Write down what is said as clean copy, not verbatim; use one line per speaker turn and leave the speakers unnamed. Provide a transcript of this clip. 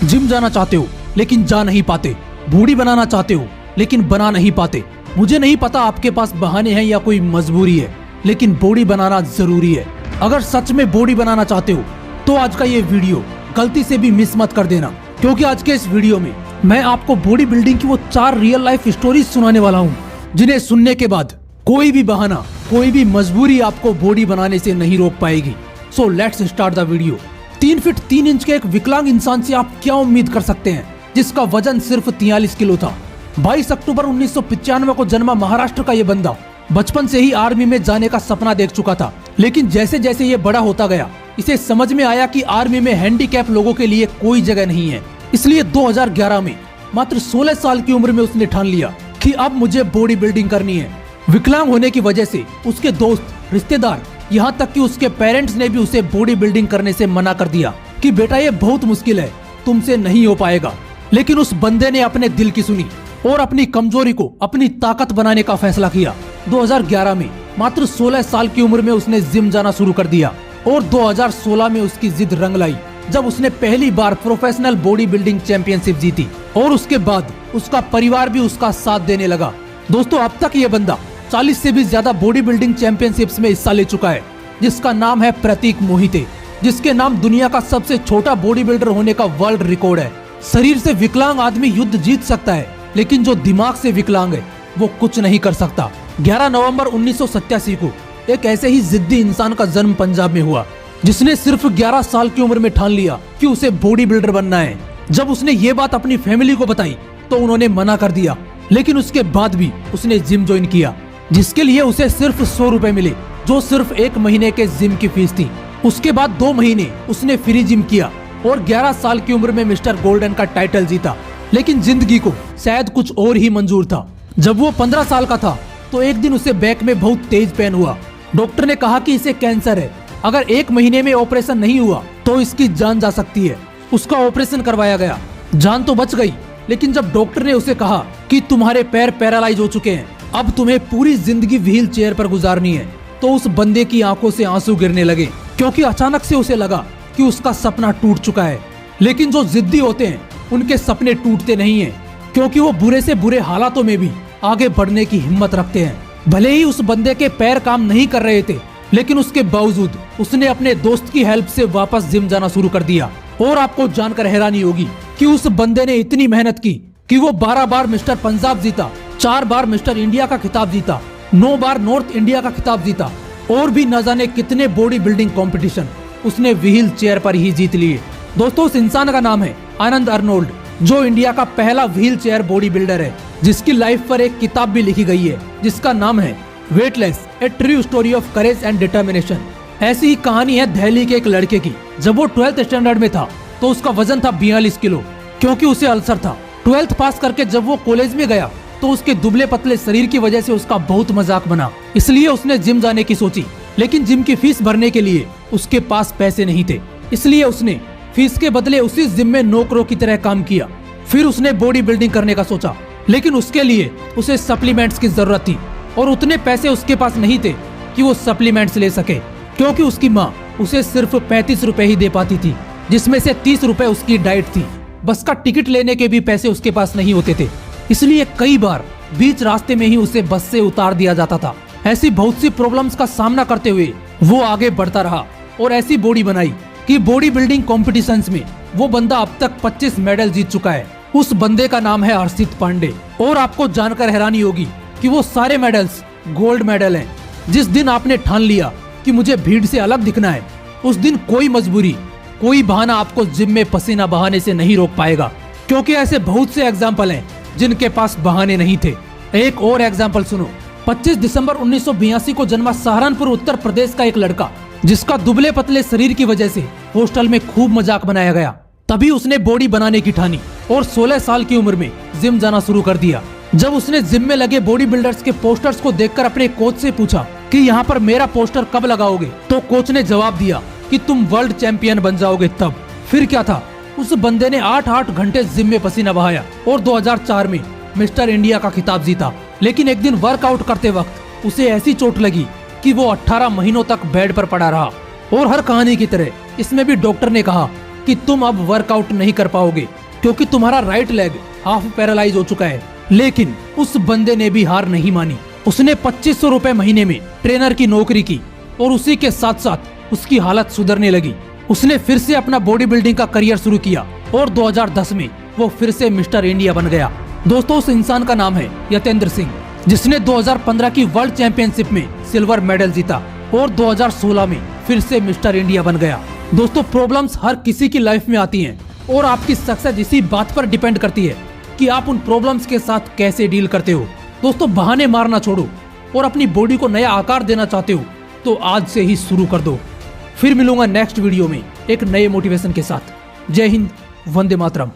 Gym जाना चाहते हो लेकिन जा नहीं पाते, बॉडी बनाना चाहते हो लेकिन बना नहीं पाते। मुझे नहीं पता आपके पास बहाने हैं या कोई मजबूरी है, लेकिन बॉडी बनाना जरूरी है। अगर सच में बॉडी बनाना चाहते हो तो आज का ये वीडियो गलती से भी मिस मत कर देना, क्योंकि आज के इस वीडियो में मैं आपको बॉडी बिल्डिंग की वो 4 रियल लाइफ स्टोरीज सुनाने वाला हूँ, जिन्हें सुनने के बाद कोई भी बहाना, कोई भी मजबूरी आपको बॉडी बनाने से नहीं रोक पाएगी। So let's start the video. 3 feet 3 inch के एक विकलांग इंसान से आप क्या उम्मीद कर सकते हैं, जिसका वजन सिर्फ 43 किलो था। 22 अक्टूबर 1995 को जन्मा महाराष्ट्र का ये बंदा बचपन से ही आर्मी में जाने का सपना देख चुका था, लेकिन जैसे जैसे ये बड़ा होता गया इसे समझ में आया कि आर्मी में हैंडीकैप लोगों के लिए कोई जगह नहीं है। इसलिए 2011 में मात्र 16 साल की उम्र में उसने ठान लिया कि अब मुझे बॉडी बिल्डिंग करनी है। विकलांग होने की वजह से उसके दोस्त, रिश्तेदार, यहाँ तक कि उसके पेरेंट्स ने भी उसे बॉडी बिल्डिंग करने से मना कर दिया कि बेटा ये बहुत मुश्किल है, तुमसे नहीं हो पाएगा। लेकिन उस बंदे ने अपने दिल की सुनी और अपनी कमजोरी को अपनी ताकत बनाने का फैसला किया। 2011 में मात्र 16 साल की उम्र में उसने जिम जाना शुरू कर दिया और 2016 में उसकी जिद रंग लाई जब उसने पहली बार प्रोफेशनल बॉडी बिल्डिंग चैंपियनशिप जीती, और उसके बाद उसका परिवार भी उसका साथ देने लगा। दोस्तों, अब तक ये बंदा 40 से भी ज्यादा बॉडी बिल्डिंग चैंपियनशिप्स में हिस्सा ले चुका है, जिसका नाम है प्रतीक मोहिते, जिसके नाम दुनिया का सबसे छोटा बॉडी बिल्डर होने का वर्ल्ड रिकॉर्ड है। शरीर से विकलांग आदमी युद्ध जीत सकता है, लेकिन जो दिमाग से विकलांग है वो कुछ नहीं कर सकता। 11 नवंबर 1987 को एक ऐसे ही जिद्दी इंसान का जन्म पंजाब में हुआ, जिसने सिर्फ 11 साल की उम्र में ठान लिया कि उसे बॉडी बिल्डर बनना है। जब उसने ये बात अपनी फैमिली को बताई तो उन्होंने मना कर दिया, लेकिन उसके बाद भी उसने जिम ज्वाइन किया, जिसके लिए उसे सिर्फ 100 रुपए मिले, जो सिर्फ 1 महीने के जिम की फीस थी। उसके बाद 2 महीने उसने फ्री जिम किया और 11 साल की उम्र में मिस्टर गोल्डन का टाइटल जीता। लेकिन जिंदगी को शायद कुछ और ही मंजूर था। जब वो 15 साल का था तो एक दिन उसे बैक में बहुत तेज पेन हुआ। डॉक्टर ने कहा कि इसे कैंसर है, अगर 1 महीने में ऑपरेशन नहीं हुआ तो इसकी जान जा सकती है। उसका ऑपरेशन करवाया गया, जान तो बच गई, लेकिन जब डॉक्टर ने उसे कहा कि तुम्हारे पैर पैरालाइज हो चुके हैं, अब तुम्हें पूरी जिंदगी व्हील चेयर पर गुजारनी है, तो उस बंदे की आंखों से आंसू गिरने लगे, क्योंकि अचानक से उसे लगा कि उसका सपना टूट चुका है। लेकिन जो जिद्दी होते हैं उनके सपने टूटते नहीं हैं, क्योंकि वो बुरे से बुरे हालातों में भी आगे बढ़ने की हिम्मत रखते हैं। भले ही उस बंदे के पैर काम नहीं कर रहे थे, लेकिन उसके बावजूद उसने अपने दोस्त की हेल्प से वापस जिम जाना शुरू कर दिया। और आपको जानकर हैरानी होगी कि उस बंदे ने इतनी मेहनत की कि वो 12 बार मिस्टर पंजाब जीता, 4 बार मिस्टर इंडिया का खिताब जीता, 9 बार नॉर्थ इंडिया का खिताब जीता, और भी न जाने कितने बॉडी बिल्डिंग कंपटीशन उसने व्हील चेयर पर ही जीत लिए। दोस्तों, उस इंसान का नाम है आनंद अर्नोल्ड, जो इंडिया का पहला व्हील चेयर बॉडी बिल्डर है, जिसकी लाइफ पर एक किताब भी लिखी गई है जिसका नाम है weightless, A true story of courage and determination. ऐसी ही कहानी है दिल्ली के एक लड़के की। जब वो 12th स्टैंडर्ड में था तो उसका वजन था 42 किलो, क्योंकि उसे अल्सर था। 12th पास करके जब वो कॉलेज में गया तो उसके दुबले पतले शरीर की वजह से उसका बहुत मजाक बना, इसलिए उसने जिम जाने की सोची। लेकिन जिम की फीस भरने के लिए उसके पास पैसे नहीं थे, इसलिए उसने फीस के बदले उसी जिम में नौकरों की तरह काम किया। फिर उसने बॉडी बिल्डिंग करने का सोचा, लेकिन उसके लिए उसे सप्लीमेंट्स की जरूरत थी, और उतने पैसे उसके पास नहीं थे कि वो सप्लीमेंट्स ले सके, क्योंकि उसकी माँ उसे सिर्फ 35 रुपए ही दे पाती थी, जिसमें से 30 रुपए उसकी डाइट थी। बस का टिकट लेने के भी पैसे उसके पास नहीं होते थे, इसलिए कई बार बीच रास्ते में ही उसे बस से उतार दिया जाता था। ऐसी बहुत सी प्रॉब्लम्स का सामना करते हुए वो आगे बढ़ता रहा और ऐसी बॉडी बनाई कि बॉडी बिल्डिंग कॉम्पिटिशन्स में वो बंदा अब तक 25 मेडल जीत चुका है। उस बंदे का नाम है हर्षित पांडे, और आपको जानकर हैरानी होगी कि वो सारे मेडल्स गोल्ड मेडल हैं। जिस दिन आपने ठान लिया कि मुझे भीड़ से अलग दिखना है, उस दिन कोई मजबूरी, कोई बहाना आपको जिम में पसीना बहाने से नहीं रोक पाएगा, क्योंकि ऐसे बहुत से एग्जाम्पल हैं जिनके पास बहाने नहीं थे। एक और एग्जाम्पल सुनो। 25 दिसंबर 1982 को जन्मा सहारनपुर उत्तर प्रदेश का एक लड़का, जिसका दुबले पतले शरीर की वजह से हॉस्टल में खूब मजाक बनाया गया। तभी उसने बॉडी बनाने की ठानी और 16 साल की उम्र में जिम जाना शुरू कर दिया। जब उसने जिम में लगे बॉडी बिल्डर्स के पोस्टर्स को देखकर अपने कोच से पूछा कि यहाँ पर मेरा पोस्टर कब लगाओगे, तो कोच ने जवाब दिया कि तुम वर्ल्ड चैंपियन बन जाओगे तब। फिर क्या था, उस बंदे ने 8-8 घंटे जिम में पसीना बहाया और 2004 में मिस्टर इंडिया का खिताब जीता। लेकिन एक दिन वर्कआउट करते वक्त उसे ऐसी चोट लगी कि वो 18 महीनों तक बेड पर पड़ा रहा। और हर कहानी की तरह इसमें भी डॉक्टर ने कहा कि तुम अब वर्कआउट नहीं कर पाओगे क्योंकि तुम्हारा राइट लेग हाफ पैरालाइज हो चुका है। लेकिन उस बंदे ने भी हार नहीं मानी। उसने 2500 रुपए महीने में ट्रेनर की नौकरी की और उसी के साथ साथ उसकी हालत सुधरने लगी। उसने फिर से अपना बॉडी बिल्डिंग का करियर शुरू किया और 2010 में वो फिर से मिस्टर इंडिया बन गया। दोस्तों, उस इंसान का नाम है यतेंद्र सिंह, जिसने 2015 की वर्ल्ड चैंपियनशिप में सिल्वर मेडल जीता और 2016 में फिर से मिस्टर इंडिया बन गया। दोस्तों, प्रॉब्लम्स हर किसी की लाइफ में आती हैं और आपकी सक्सेस इसी बात पर डिपेंड करती है कि आप उन प्रॉब्लम्स के साथ कैसे डील करते हो। दोस्तों, बहाने मारना छोड़ो और अपनी बॉडी को नया आकार देना चाहते हो तो आज से ही शुरू कर दो। फिर मिलूंगा नेक्स्ट वीडियो में एक नए मोटिवेशन के साथ। जय हिंद, वंदे मातरम।